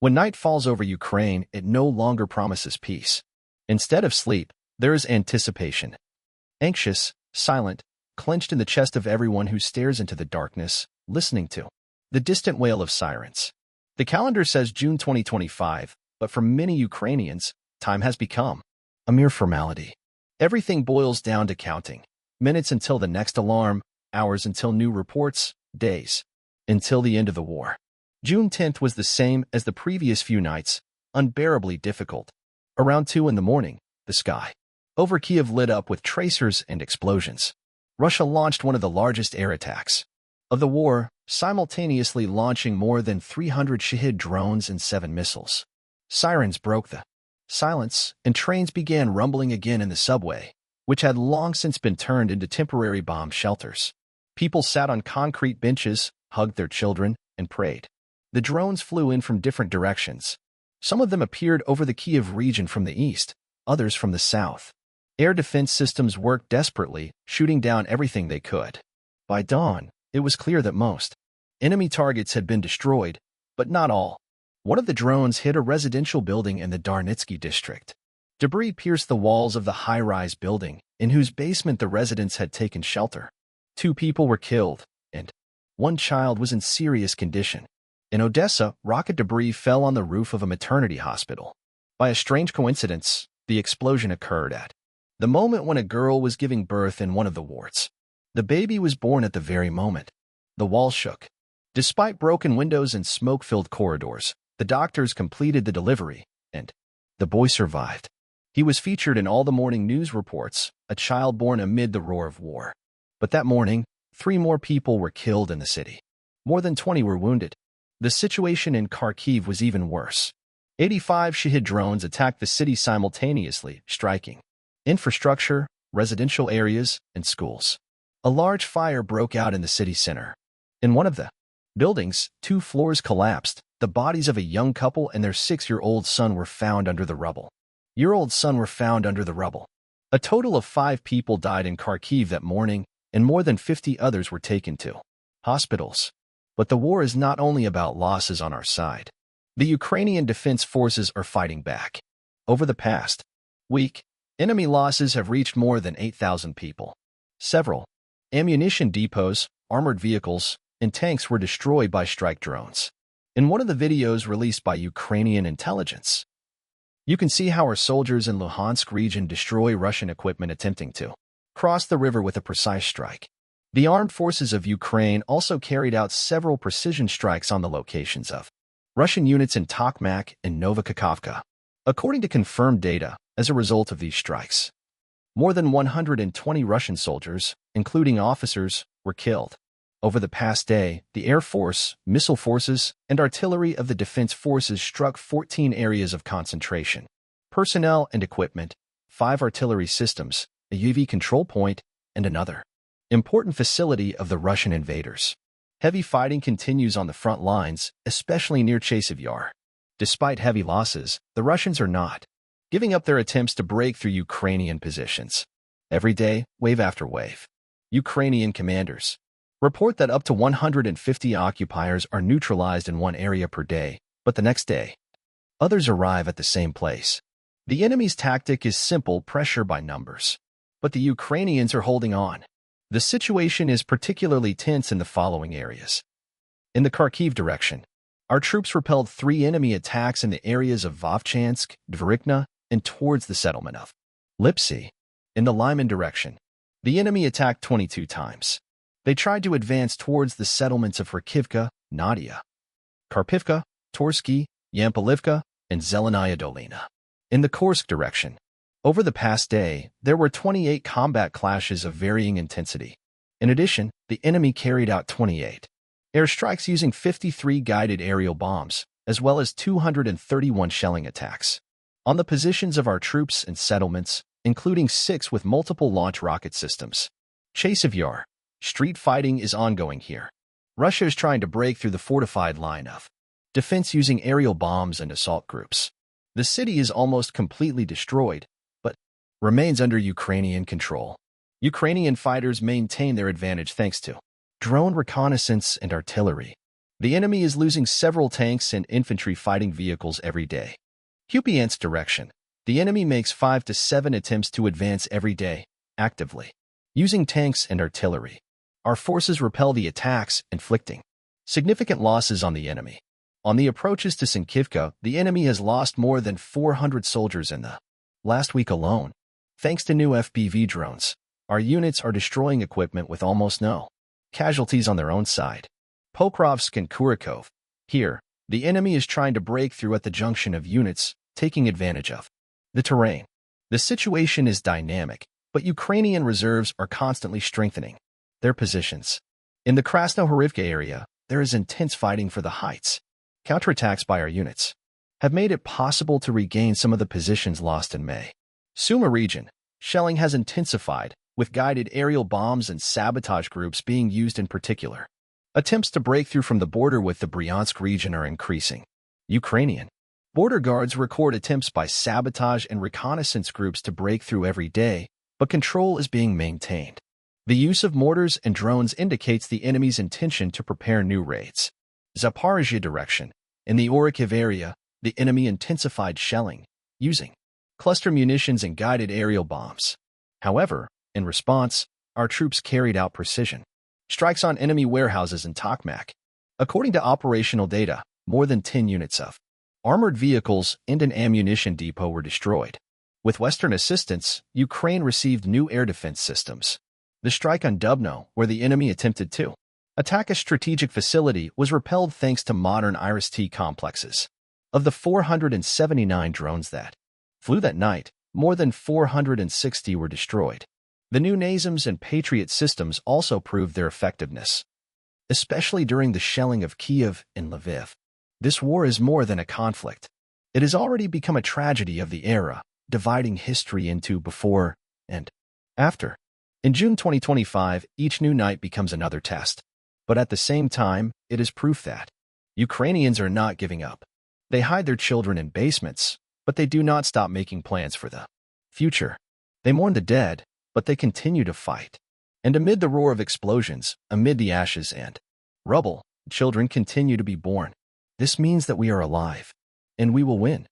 When night falls over Ukraine, it no longer promises peace. Instead of sleep, there is anticipation. Anxious, silent, clenched in the chest of everyone who stares into the darkness, listening to the distant wail of sirens. The calendar says June 2025, but for many Ukrainians, time has become a mere formality. Everything boils down to counting. Minutes until the next alarm, hours until new reports, days until the end of the war. June 10th was the same as the previous few nights, unbearably difficult. Around 2 in the morning, the sky over Kiev lit up with tracers and explosions. Russia launched one of the largest air attacks of the war, simultaneously launching more than 300 Shahed drones and 7 missiles. Sirens broke the silence, and trains began rumbling again in the subway, which had long since been turned into temporary bomb shelters. People sat on concrete benches, hugged their children, and prayed. The drones flew in from different directions. Some of them appeared over the Kiev region from the east, others from the south. Air defense systems worked desperately, shooting down everything they could. By dawn, it was clear that most enemy targets had been destroyed, but not all. One of the drones hit a residential building in the Darnitsky district. Debris pierced the walls of the high-rise building, in whose basement the residents had taken shelter. 2 people were killed, and 1 child was in serious condition. In Odessa, rocket debris fell on the roof of a maternity hospital. By a strange coincidence, the explosion occurred at the moment when a girl was giving birth in one of the wards. The baby was born at the very moment. The walls shook. Despite broken windows and smoke-filled corridors, the doctors completed the delivery, and the boy survived. He was featured in all the morning news reports, a child born amid the roar of war. But that morning, 3 more people were killed in the city. More than 20 were wounded. The situation in Kharkiv was even worse. 85 Shahed drones attacked the city simultaneously, striking infrastructure, residential areas, and schools. A large fire broke out in the city center. In one of the buildings, 2 floors collapsed. The bodies of a young couple and their 6-year-old son were found under the rubble. A total of 5 people died in Kharkiv that morning, and more than 50 others were taken to hospitals. But the war is not only about losses on our side. The Ukrainian defense forces are fighting back. Over the past week, enemy losses have reached more than 8,000 people. Several ammunition depots, armored vehicles, and tanks were destroyed by strike drones. In one of the videos released by Ukrainian intelligence, you can see how our soldiers in Luhansk region destroy Russian equipment attempting to cross the river with a precise strike. The armed forces of Ukraine also carried out several precision strikes on the locations of Russian units in Tokmak and Novokakhovka. According to confirmed data, as a result of these strikes, more than 120 Russian soldiers, including officers, were killed. Over the past day, the Air Force, missile forces, and artillery of the defense forces struck 14 areas of concentration. Personnel and equipment, 5 artillery systems, a UAV control point, and another important facility of the Russian invaders. Heavy fighting continues on the front lines, especially near Decisive. Despite heavy losses, the Russians are not giving up their attempts to break through Ukrainian positions. Every day, wave after wave, Ukrainian commanders report that up to 150 occupiers are neutralized in one area per day, but the next day, others arrive at the same place. The enemy's tactic is simple pressure by numbers, but the Ukrainians are holding on. The situation is particularly tense in the following areas. In the Kharkiv direction, our troops repelled 3 enemy attacks in the areas of Vovchansk, Dvorikna, and towards the settlement of Lipsy. In the Lyman direction, the enemy attacked 22 times. They tried to advance towards the settlements of Rakivka, Nadia, Karpivka, Torsky, Yampolivka, and Zelenaya Dolina. In the Kursk direction, over the past day, there were 28 combat clashes of varying intensity. In addition, the enemy carried out 28 airstrikes using 53 guided aerial bombs, as well as 231 shelling attacks on the positions of our troops and settlements, including 6 with multiple launch rocket systems. Decisive. Street fighting is ongoing here. Russia is trying to break through the fortified line of defense using aerial bombs and assault groups. The city is almost completely destroyed, but remains under Ukrainian control. Ukrainian fighters maintain their advantage thanks to drone reconnaissance and artillery. The enemy is losing several tanks and infantry fighting vehicles every day. Kupiansk direction. The enemy makes 5 to 7 attempts to advance every day, actively, using tanks and artillery. Our forces repel the attacks, inflicting significant losses on the enemy. On the approaches to Sinkivka, the enemy has lost more than 400 soldiers in the last week alone. Thanks to new FPV drones, our units are destroying equipment with almost no casualties on their own side. Pokrovsk and Kurikov. Here, the enemy is trying to break through at the junction of units, taking advantage of the terrain. The situation is dynamic, but Ukrainian reserves are constantly strengthening their positions. In the Krasnohorivka area, there is intense fighting for the heights. Counterattacks by our units have made it possible to regain some of the positions lost in May. Suma region. Shelling has intensified, with guided aerial bombs and sabotage groups being used in particular. Attempts to break through from the border with the Bryansk region are increasing. Ukrainian border guards record attempts by sabotage and reconnaissance groups to break through every day, but control is being maintained. The use of mortars and drones indicates the enemy's intention to prepare new raids. Zaporizhia direction. In the Orikhiv area, the enemy intensified shelling, using cluster munitions and guided aerial bombs. However, in response, our troops carried out precision strikes on enemy warehouses in Tokmak. According to operational data, more than 10 units of armored vehicles and an ammunition depot were destroyed. With Western assistance, Ukraine received new air defense systems. The strike on Dubno, where the enemy attempted to attack a strategic facility, was repelled thanks to modern IRIS-T complexes. Of the 479 drones that flew that night, more than 460 were destroyed. The new NASAMS and Patriot systems also proved their effectiveness, especially during the shelling of Kyiv and Lviv. This war is more than a conflict. It has already become a tragedy of the era, dividing history into before and after. In June 2025, each new night becomes another test. But at the same time, it is proof that Ukrainians are not giving up. They hide their children in basements, but they do not stop making plans for the future. They mourn the dead, but they continue to fight. And amid the roar of explosions, amid the ashes and rubble, children continue to be born. This means that we are alive, and we will win.